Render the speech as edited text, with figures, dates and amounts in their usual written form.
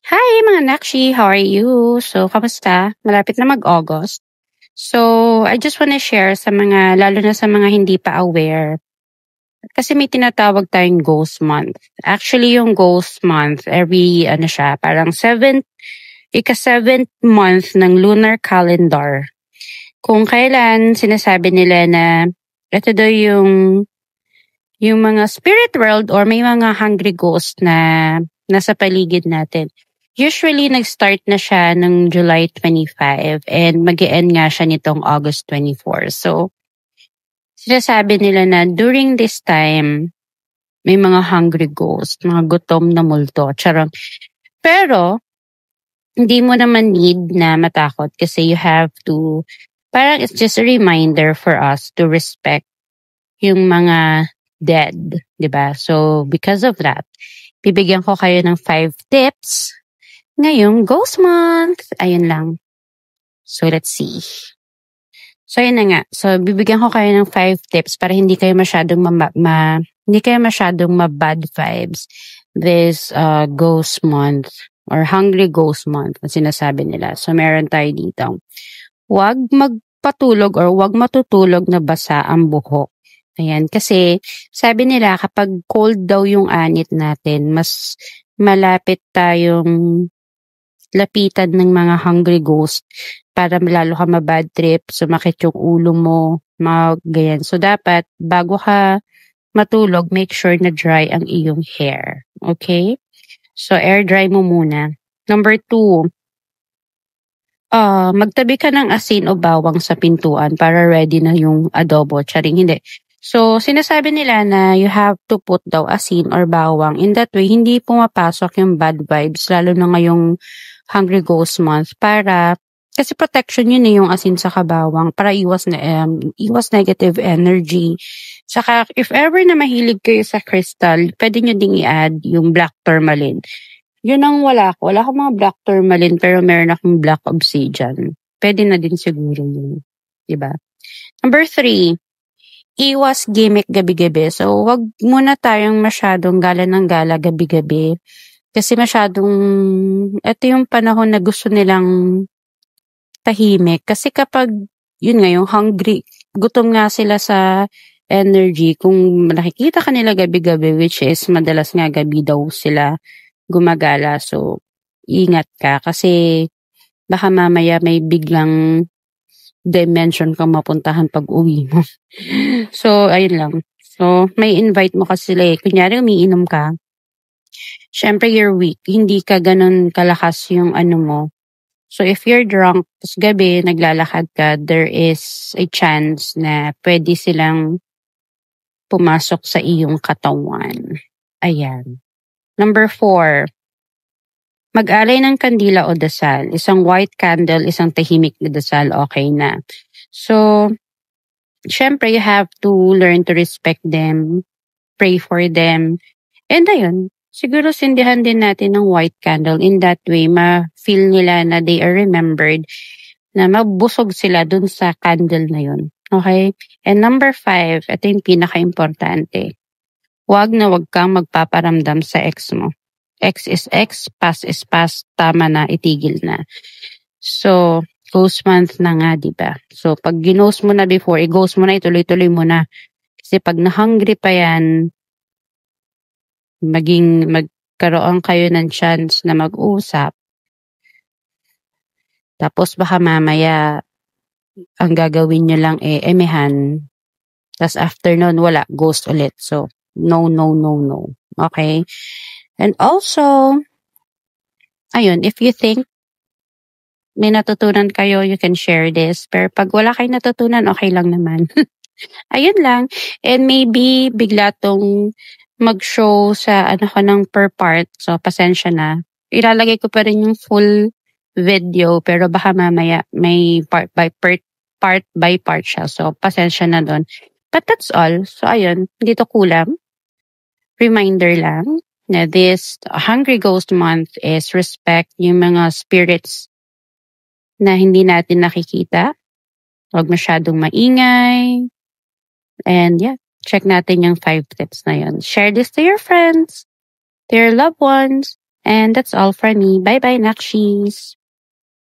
Hi mga Nakshi, how are you? So, kamusta? Malapit na mag-August. So, I just wanna share sa mga, lalo na sa mga hindi pa aware, kasi may tinatawag tayong Ghost Month. Actually, yung Ghost Month, parang ika-7th month ng lunar calendar. Kung kailan sinasabi nila na ito daw yung mga spirit world or may mga hungry ghost na nasa paligid natin. Usually, nag-start na siya ng July 25 and mag-e-end nga siya nitong August 24. So, sinasabi nila na during this time, may mga hungry ghost, mga gutom na multo, charot. Pero, hindi mo naman need na matakot kasi you have to, parang it's just a reminder for us to respect yung mga dead, di ba? So, because of that, bibigyan ko kayo ng 5 tips ngayong Ghost Month. Ayun lang. So, let's see. So, ayun na nga. So, bibigyan ko kayo ng 5 tips para hindi kayo masyadong ma-bad vibes this Ghost Month or Hungry Ghost Month na sinasabi nila. So, meron tayo dito. Huwag magpatulog or huwag matutulog na basa ang buhok. Ayan, kasi sabi nila kapag cold daw yung anit natin, mas malapit tayong lapitan ng mga hungry ghost para lalo ka ma-bad trip, sumakit yung ulo mo, mga ganyan. So, dapat bago ka matulog, make sure na dry ang iyong hair. Okay? So, air dry mo muna. Number 2, magtabi ka ng asin o bawang sa pintuan para ready na yung adobo. Charing hindi. So, sinasabi nila na you have to put daw asin or bawang. In that way, hindi pumapasok yung bad vibes, lalo na ngayong Hungry Ghost Month kasi protection yun yung asin sa kabawang para iwas negative energy. Saka, if ever na mahilig kayo sa crystal, pwede nyo ding i-add yung black tourmaline. Yun ang wala ko. Wala akong mga black tourmaline pero meron akong black obsidian. Pwede na din siguro yun. Diba? Number 3, iwas gimmick gabi-gabi. So, wag muna tayong masyadong gala ng gala gabi-gabi. Kasi ito yung panahon na gusto nilang tahimik. Kasi kapag, yun nga, yung hungry, gutom nga sila sa energy. Kung nakikita ka nila gabi-gabi, which is madalas nga gabi daw sila gumagala. So, ingat ka. Kasi baka mamaya may biglang dimension kang mapuntahan pag uwi mo. So, ayun lang. So, may invite mo kasi sila eh. Kunyari, umiinom ka. Syempre, you're weak. Hindi ka ganun kalakas yung mo. So, if you're drunk, tapos gabi, naglalakad ka, there is a chance na pwede silang pumasok sa iyong katawan. Ayan. Number 4, mag-alay ng kandila o dasal. Isang white candle, isang tahimik na dasal, okay na. So, syempre, you have to learn to respect them, pray for them, and ayun, siguro sindihan din natin ng white candle. In that way, ma-feel nila na they are remembered, na mabusog sila dun sa candle na yun. Okay? And number 5, ito yung pinaka-importante. Huwag kang magpaparamdam sa ex mo. Ex is ex, past is past, tama na, itigil na. So, ghost month na nga, diba? So, pag ginost mo na before, i-ghost mo na, ituloy-tuloy mo na. Kasi pag na-hungry pa yan, magkaroon kayo ng chance na mag-usap. Tapos baka mamaya, ang gagawin nyo lang emehan. Tapos after nun, wala, ghost ulit. So, no. Okay? And also, ayun, if you think may natutunan kayo, you can share this. Pero pag wala kayo natutunan, okay lang naman. Ayun lang. And maybe bigla tong mag-show sa ko ng per part. So, pasensya na. Ilalagay ko pa rin yung full video pero baka mamaya may part by part siya. So, pasensya na doon. But that's all. So, ayun. Dito kulang. Reminder lang na this Hungry Ghost Month is respect yung mga spirits na hindi natin nakikita. Huwag masyadong maingay. And yeah, check natin yung 5 tips na yun. Share this to your friends, to your loved ones, And that's all for me. Bye-bye, Nakshis!